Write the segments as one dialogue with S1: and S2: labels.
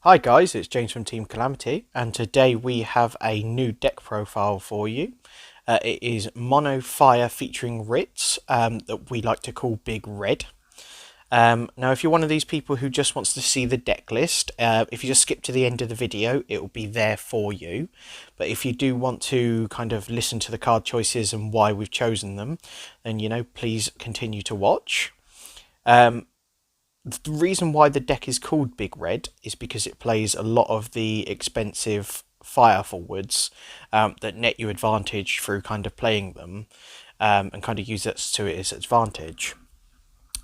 S1: Hi guys, it's James from Team Calamity, and today we have a new deck profile for you. It is Mono Fire featuring Ritz, that we like to call Big Red. Now if you're one of these people who just wants to see the deck list, if you just skip to the end of the video, it will be there for you. But if you do want to kind of listen to the card choices and why we've chosen them, then please continue to watch. The reason why the deck is called Big Red is because it plays a lot of the expensive fire forwards that net you advantage through kind of playing them, and kind of use that to its advantage.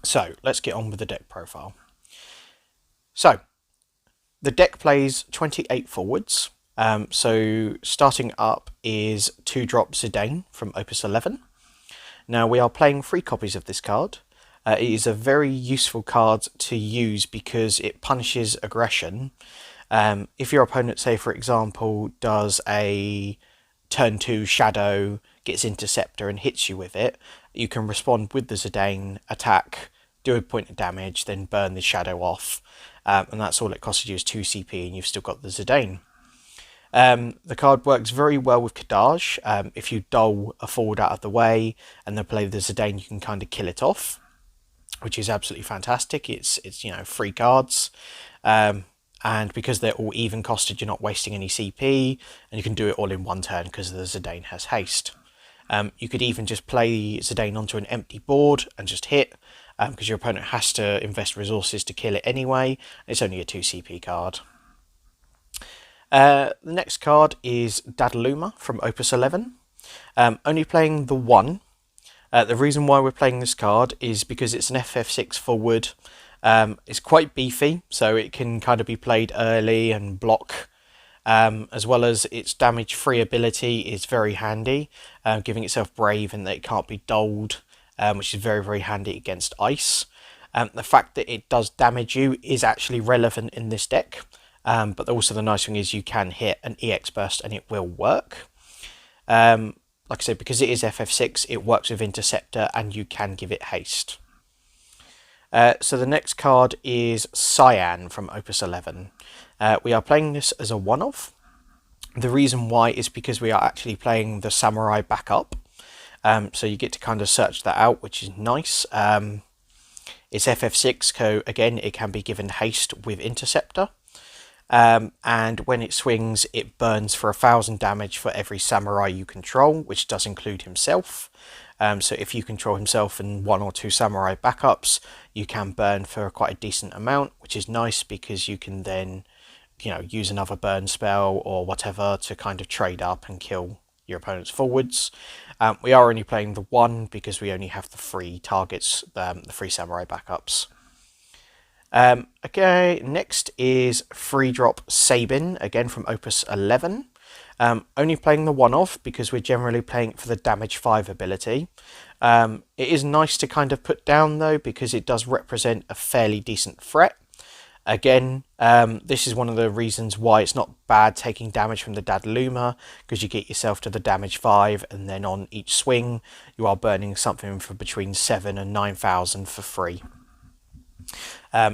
S1: So let's get on with the deck profile. So the deck plays 28 forwards. So starting up is 2-drop Zidane from Opus 11. Now we are playing 3 copies of this card. It is a very useful card to use because it punishes aggression. If your opponent, say for example, does a turn 2 shadow, gets interceptor and hits you with it, you can respond with the Zidane, attack, do a point of damage, then burn the shadow off. And that's all it costs you is 2 CP and you've still got the Zidane. The card works very well with Kadaj. If you dole a forward out of the way and then play the Zidane, you can kind of kill it off, which is absolutely fantastic. It's 3 cards, and because they're all even costed, you're not wasting any CP, and you can do it all in one turn because the Zidane has haste. You could even just play Zidane onto an empty board and just hit, because your opponent has to invest resources to kill it anyway. It's only a 2 CP card. The next card is Dadaluma from Opus 11. Only playing the 1. The reason why we're playing this card is because it's an FF6 forward. It's quite beefy, so it can kind of be played early and block, as well as its damage-free ability is very handy, giving itself brave and that it can't be doled, which is very, very handy against ice. The fact that it does damage you is actually relevant in this deck, but also the nice thing is you can hit an EX burst and it will work. Like I said, because it is FF6, it works with Interceptor and you can give it haste. So the next card is Cyan from Opus 11. We are playing this as a one-off. The reason why is because we are actually playing the Samurai backup. So you get to kind of search that out, which is nice. It's FF6, so again, it can be given haste with Interceptor. And when it swings, it burns for 1,000 damage for every samurai you control, which does include himself. So if you control himself and 1 or 2 samurai backups, you can burn for quite a decent amount, which is nice because you can then, use another burn spell or whatever to kind of trade up and kill your opponent's forwards. We are only playing the 1 because we only have the 3 targets, the 3 samurai backups. Okay, next is 3-drop Sabin, again from Opus 11. Only playing the 1-off because we're generally playing it for the damage 5 ability. It is nice to kind of put down though because it does represent a fairly decent threat. Again, this is one of the reasons why it's not bad taking damage from the Dadaluma, because you get yourself to the damage 5 and then on each swing you are burning something for between 7 and 9,000 for free.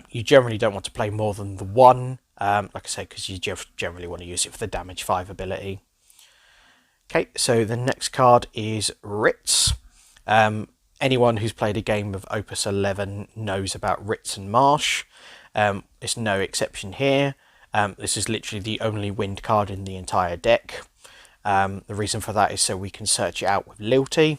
S1: You generally don't want to play more than the 1, like I say, because you generally want to use it for the damage 5 ability. Okay, so the next card is Ritz. Anyone who's played a game of Opus 11 knows about Ritz and Marsh. It's no exception here. This is literally the only wind card in the entire deck. The reason for that is so we can search it out with Lilty.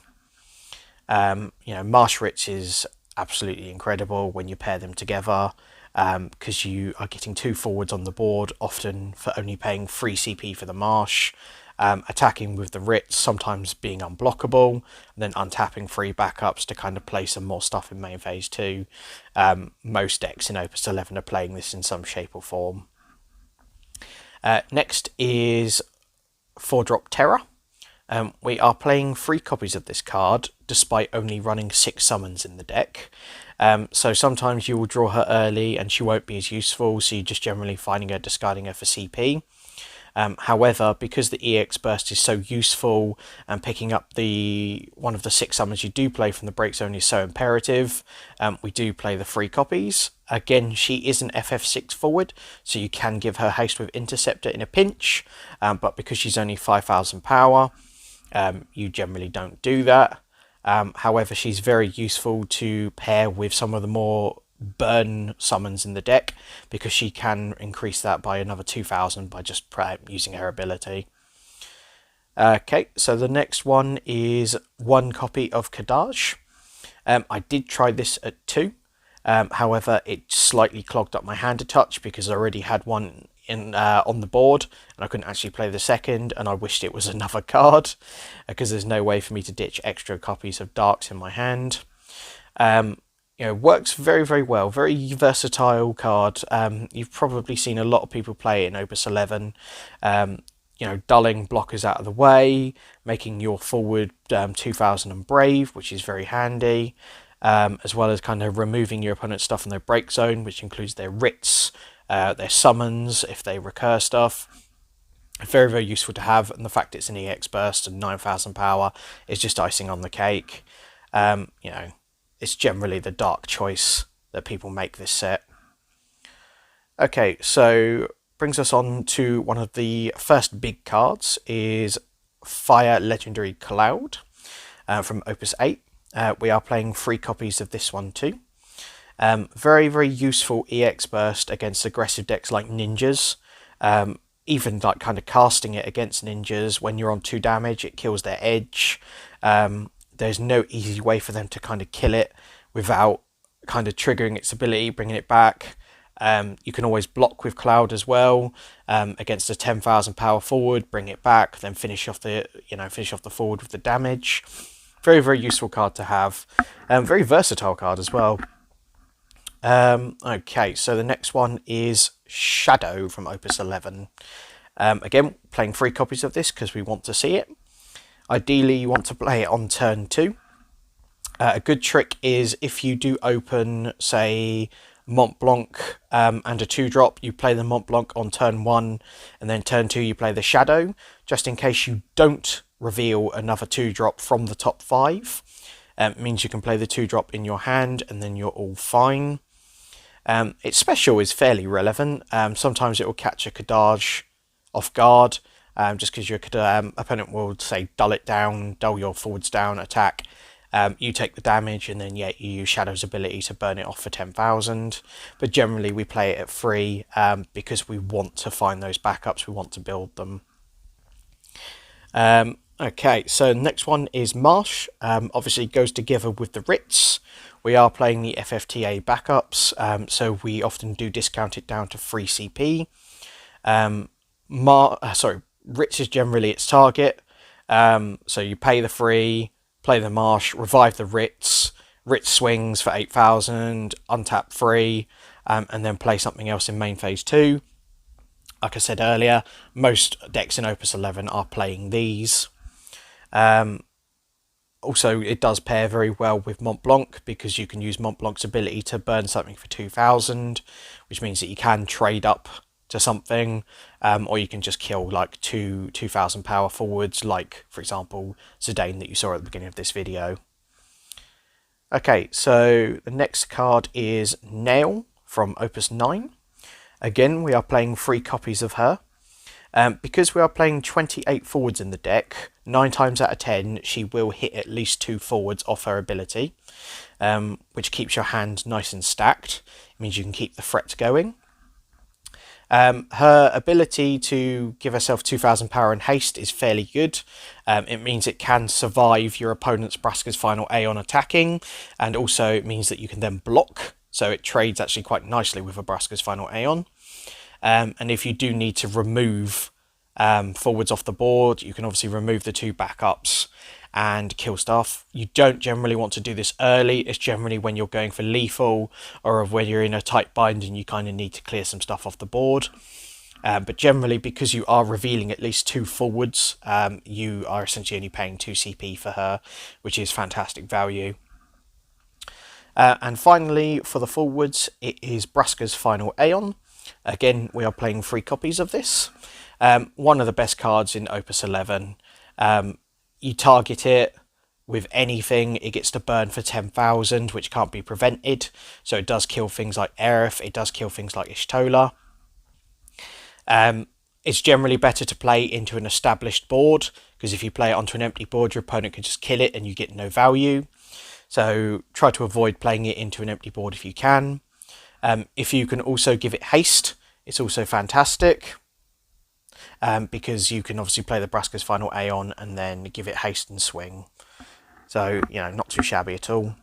S1: Marsh Ritz is absolutely incredible when you pair them together, because you are getting 2 forwards on the board, often for only paying 3 CP for the Marsh, attacking with the Ritz, sometimes being unblockable, and then untapping 3 backups to kind of play some more stuff in main phase 2. Most decks in Opus 11 are playing this in some shape or form. Next is 4-drop Terror. We are playing 3 copies of this card, despite only running 6 summons in the deck. So sometimes you will draw her early and she won't be as useful, so you're just generally finding her, discarding her for CP. However, because the EX burst is so useful and picking up one of the 6 summons you do play from the break zone is so imperative, we do play the 3 copies. Again, she is an FF6 forward, so you can give her haste with Interceptor in a pinch, but because she's only 5,000 power, you generally don't do that. However, she's very useful to pair with some of the more burn summons in the deck, because she can increase that by another 2,000 by just using her ability. Okay, so the next one is 1 copy of Kadaj. I did try this at 2. However, it slightly clogged up my hand a touch because I already had one on the board and I couldn't actually play the second, and I wished it was another card because there's no way for me to ditch extra copies of Darks in my hand. Works very, very well. Very versatile card. You've probably seen a lot of people play it in Opus 11. Dulling blockers out of the way, making your forward 2,000 and brave, which is very handy. As well as kind of removing your opponent's stuff from their break zone, which includes their Ritz, their summons, if they recur stuff. Very, very useful to have, and the fact it's an EX burst and 9,000 power is just icing on the cake. It's generally the dark choice that people make this set. Okay, so brings us on to one of the first big cards, is Fire Legendary Cloud from Opus 8. We are playing 3 copies of this one too. Very, very useful EX burst against aggressive decks like ninjas. Even like kind of casting it against ninjas, when you're on 2 damage, it kills their edge. There's no easy way for them to kind of kill it without kind of triggering its ability, bringing it back. You can always block with Cloud as well, against a 10,000 power forward, bring it back, then finish off the forward with the damage. Very, very useful card to have. Very versatile card as well. Okay, so the next one is Shadow from Opus 11. Again, playing 3 copies of this because we want to see it. Ideally, you want to play it on turn 2. A good trick is if you do open, say, Mont Blanc and a 2-drop, you play the Mont Blanc on turn 1, and then turn 2 you play the Shadow, just in case you don't reveal another 2-drop from the top 5. It means you can play the 2-drop in your hand and then you're all fine. Its special is fairly relevant. Sometimes it will catch a Kadaj off guard, just because your opponent will say dull your forwards down, attack. You take the damage, and then you use Shadow's ability to burn it off for 10,000. But generally we play it at 3 because we want to find those backups, we want to build them. Okay, so next one is Marsh. Obviously goes together with the Ritz. We are playing the FFTA backups, so we often do discount it down to 3 CP. Ritz is generally its target. So you pay the 3, play the Marsh, revive the Ritz. Ritz swings for 8,000, untap 3, and then play something else in main phase 2. Like I said earlier, most decks in Opus 11 are playing these. Also, it does pair very well with Mont Blanc, because you can use Mont Blanc's ability to burn something for 2,000, which means that you can trade up to something, or you can just kill like 2,000 power forwards, like, for example, Zidane that you saw at the beginning of this video. Okay, so the next card is Nail from Opus 9. Again, we are playing 3 copies of her. Because we are playing 28 forwards in the deck, 9 times out of 10 she will hit at least 2 forwards off her ability, which keeps your hand nice and stacked. It means you can keep the threats going. Her ability to give herself 2,000 power and haste is fairly good. It means it can survive your opponent's Braska's Final Aeon attacking, and also it means that you can then block, so it trades actually quite nicely with a Braska's Final Aeon. And if you do need to remove forwards off the board, you can obviously remove the 2 backups and kill stuff. You don't generally want to do this early. It's generally when you're going for lethal, or when you're in a tight bind and you kind of need to clear some stuff off the board. But generally, because you are revealing at least 2 forwards, you are essentially only paying 2 CP for her, which is fantastic value. And finally, for the forwards, it is Braska's Final Aeon. Again, we are playing 3 copies of this. One of the best cards in Opus 11. You target it with anything, it gets to burn for 10,000, which can't be prevented. So it does kill things like Aerith, it does kill things like Ishtola. It's generally better to play into an established board, because if you play it onto an empty board, your opponent can just kill it and you get no value. So try to avoid playing it into an empty board if you can. If you can also give it haste, it's also fantastic. Because you can obviously play the Braska's Final Aeon and then give it haste and swing. So, you know, not too shabby at all.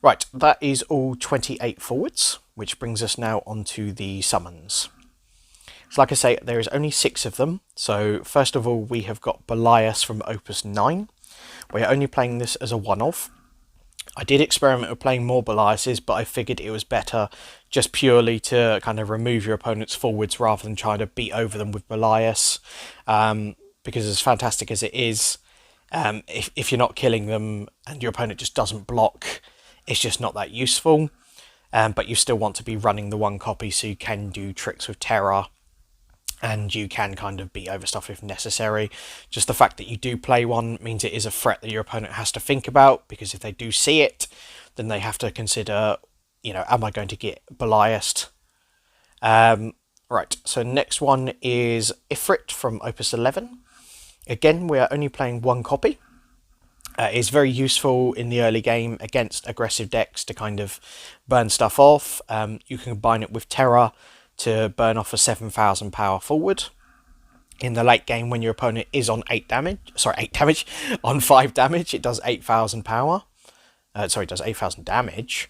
S1: Right, that is all 28 forwards, which brings us now onto the summons. So like I say, there is only 6 of them. So first of all, we have got Belias from Opus 9. We're only playing this as a one-off. I did experiment with playing more Beliases, but I figured it was better just purely to kind of remove your opponent's forwards rather than trying to beat over them with Belias. Because as fantastic as it is, if you're not killing them and your opponent just doesn't block, it's just not that useful. But you still want to be running the 1 copy so you can do tricks with Terror. And you can kind of beat over stuff if necessary. Just the fact that you do play one means it is a threat that your opponent has to think about, because if they do see it, then they have to consider, you know, am I going to get Beliased? Right, so next one is Ifrit from Opus 11. Again, we are only playing 1 copy. It's very useful in the early game against aggressive decks to kind of burn stuff off. You can combine it with Terror to burn off a 7,000 power forward. In the late game, when your opponent is on 8 damage, on 5 damage, it does 8,000 power. It does 8,000 damage,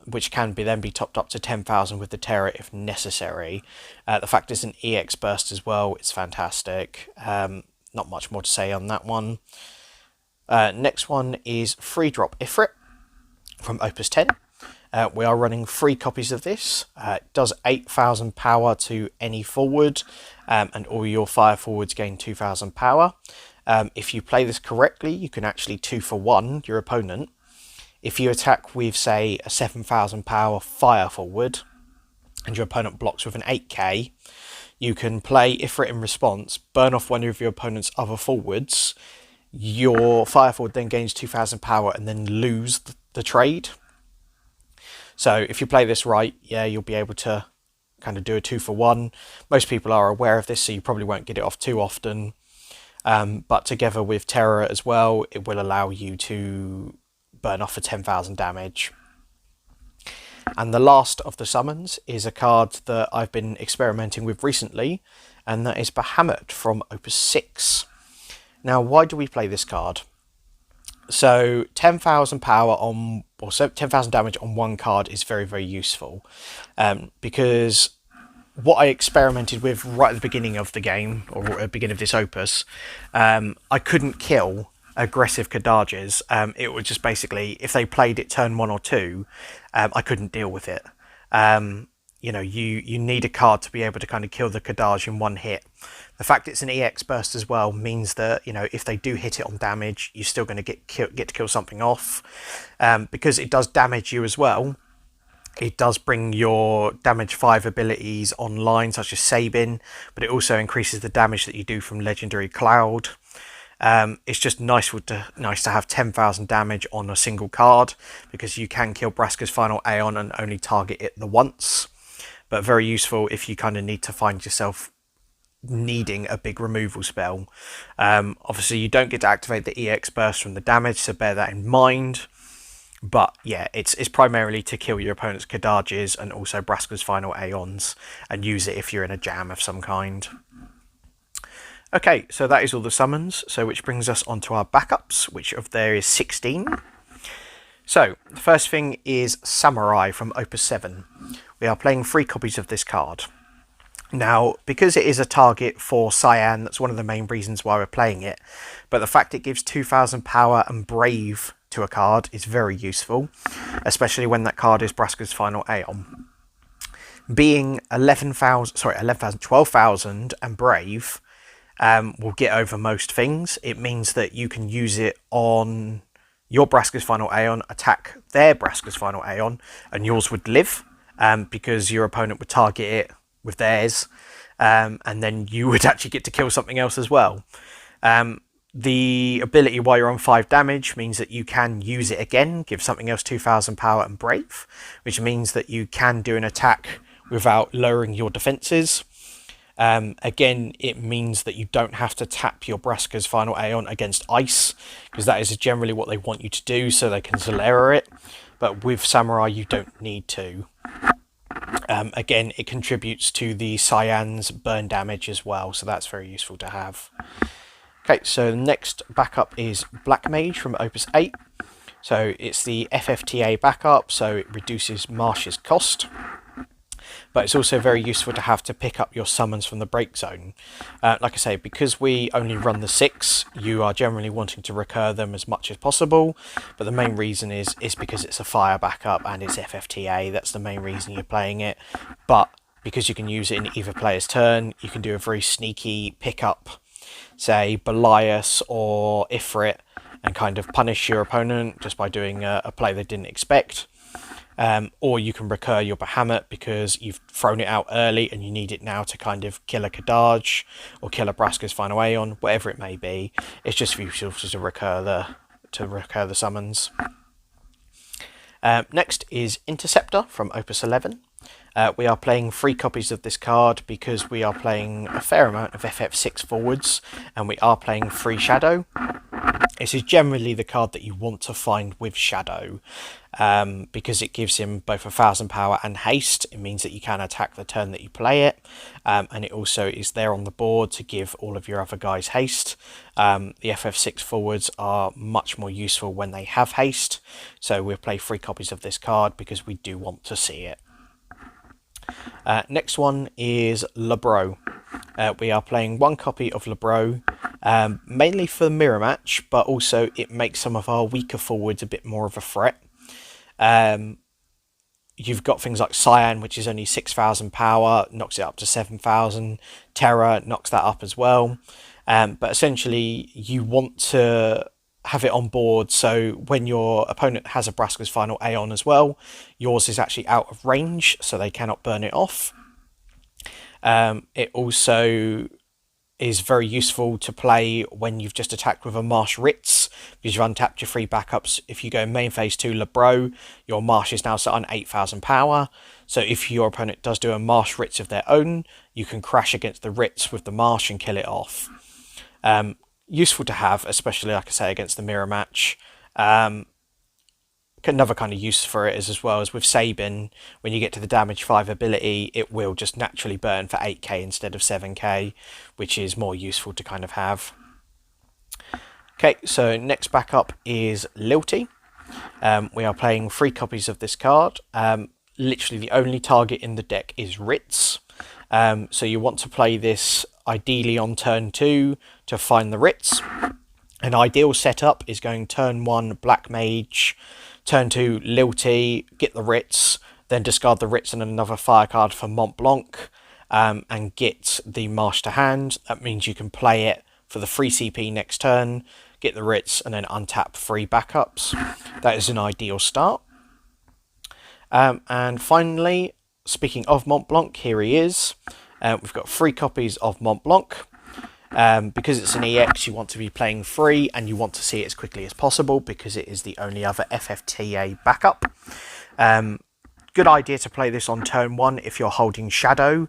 S1: which can then be topped up to 10,000 with the Terror if necessary. The fact it's an EX burst as well, it's fantastic. Not much more to say on that one. Next one is Free Drop Ifrit from Opus 10. We are running 3 copies of this. It does 8,000 power to any forward, and all your fire forwards gain 2,000 power. If you play this correctly, you can actually 2-for-1 your opponent. If you attack with, say, a 7,000 power fire forward, and your opponent blocks with an 8k, you can play Ifrit in response, burn off one of your opponent's other forwards. Your fire forward then gains 2,000 power and then lose the trade. So if you play this right, yeah, you'll be able to kind of do a 2-for-1. Most people are aware of this, so you probably won't get it off too often. But together with Terror as well, it will allow you to burn off for 10,000 damage. And the last of the summons is a card that I've been experimenting with recently, and that is Bahamut from Opus 6. Now, why do we play this card? So 10,000 power on, or 10,000 damage on 1 card is very, very useful. Because what I experimented with right at the beginning of the game, or at the beginning of this opus, I couldn't kill aggressive Kadages. It would just basically, if they played it turn 1 or 2, I couldn't deal with it. You know, you need a card to be able to kind of kill the Kadaj in 1 hit. The fact it's an EX burst as well means that, you know, if they do hit it on damage, you're still going to get to kill something off. Because it does damage you as well, it does bring your damage 5 abilities online, such as Sabin, but it also increases the damage that you do from Legendary Cloud. It's just nice to have 10,000 damage on a single card, because you can kill Braska's Final Aeon and only target it the once. But very useful if you kind of need to find yourself needing a big removal spell. Obviously you don't get to activate the EX burst from the damage, so bear that in mind. But yeah, it's primarily to kill your opponent's Kadages and also Braska's Final Aeons, and use it if you're in a jam of some kind. Okay, so that is all the summons, so which brings us on to our backups, which of there is 16. So, the first thing is Samurai from Opus 7. We are playing 3 copies of this card. Now, because it is a target for Cyan, that's one of the main reasons why we're playing it, but the fact it gives 2,000 power and Brave to a card is very useful, especially when that card is Braska's Final Aeon. Being 12,000 and Brave will get over most things. It means that you can use it on your Braska's Final Aeon, attack their Braska's Final Aeon, and yours would live. because your opponent would target it with theirs, and then you would actually get to kill something else as well. The ability while you're on 5 damage means that you can use it again, give something else 2000 power and brave, which means that you can do an attack without lowering your defenses. Again, it means that you don't have to tap your Braska's final Aeon against ice, because that is generally what they want you to do so they can Zalera it, but with Samurai you don't need to. Again, it contributes to the Cyan's burn damage as well, so that's very useful to have. Okay, so the next backup is Black Mage from Opus 8. So it's the FFTA backup, so it reduces Marsh's cost. But it's also very useful to have to pick up your summons from the break zone. Like I say, because we only run the 6, you are generally wanting to recur them as much as possible. But the main reason is because it's a fire backup and it's FFTA. That's the main reason you're playing it. But because you can use it in either player's turn, you can do a very sneaky pickup, say Belias or Ifrit, and kind of punish your opponent just by doing a play they didn't expect. Or you can recur your Bahamut because you've thrown it out early and you need it now to kind of kill a Kadaj or kill a Braska's final Aeon, whatever it may be. It's just useful to recur the summons. Next is Interceptor from Opus 11. We are playing 3 copies of this card because we are playing a fair amount of FF6 forwards and we are playing 3 Shadow. This is generally the card that you want to find with Shadow, because it gives him both 1000 power and haste. It means that you can attack the turn that you play it, and it also is there on the board to give all of your other guys haste. The FF6 forwards are much more useful when they have haste, so we'll play 3 copies of this card because we do want to see it. Next one is Lebro. We are playing 1 copy of Lebro, mainly for the mirror match, but also it makes some of our weaker forwards a bit more of a threat. You've got things like Cyan, which is only 6000 power, knocks it up to 7000. Terra knocks that up as well. But essentially, you want to have it on board so when your opponent has a Braska's final Aeon as well, yours is actually out of range, so they cannot burn it off. It also is very useful to play when you've just attacked with a Marsh Ritz, because you've untapped your 3 backups. If you go main phase 2 Lebro, your Marsh is now set on 8000 power, so if your opponent does do a Marsh Ritz of their own, you can crash against the Ritz with the Marsh and kill it off. Useful to have, especially, like I say, against the mirror match. Another kind of use for it is as well as with Sabin, when you get to the damage 5 ability, it will just naturally burn for 8k instead of 7k, which is more useful to kind of have. Okay, so next backup is Lilty. We are playing 3 copies of this card. Literally the only target in the deck is Ritz. So you want to play this ideally on turn 2 to find the Ritz. An ideal setup is going turn 1 Black Mage, turn 2 Lilty, get the Ritz, then discard the Ritz and another fire card for Mont Blanc, and get the Marsh to hand. That means you can play it for the free CP next turn, get the Ritz, and then untap 3 backups. That is an ideal start. And finally, speaking of Mont Blanc, here he is. We've got 3 copies of Mont Blanc. Because it's an EX, you want to be playing 3 and you want to see it as quickly as possible because it is the only other FFTA backup. Good idea to play this on turn 1 if you're holding Shadow,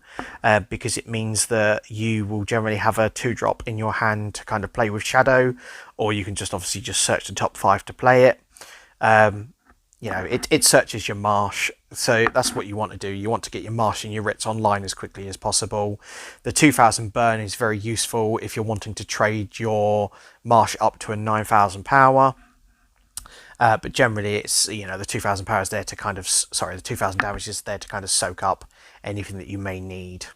S1: because it means that you will generally have a 2-drop in your hand to kind of play with Shadow, or you can just obviously just search the top 5 to play it. You know, it searches your Marsh, so that's what you want to do. You want to get your Marsh and your Ritz online as quickly as possible. The 2000 burn is very useful if you're wanting to trade your Marsh up to a 9000 power. But generally it's, you know, the 2000 power is there to kind of, the 2000 damage is there to kind of soak up anything that you may need.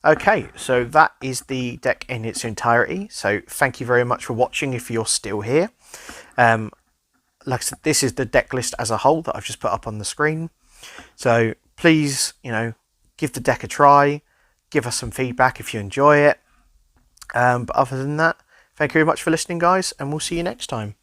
S1: Okay, so that is the deck in its entirety. So thank you very much for watching if you're still here. Like I said, this is the deck list as a whole that I've just put up on the screen. So please, you know, give the deck a try. Give us some feedback if you enjoy it. But other than that, thank you very much for listening, guys, and we'll see you next time.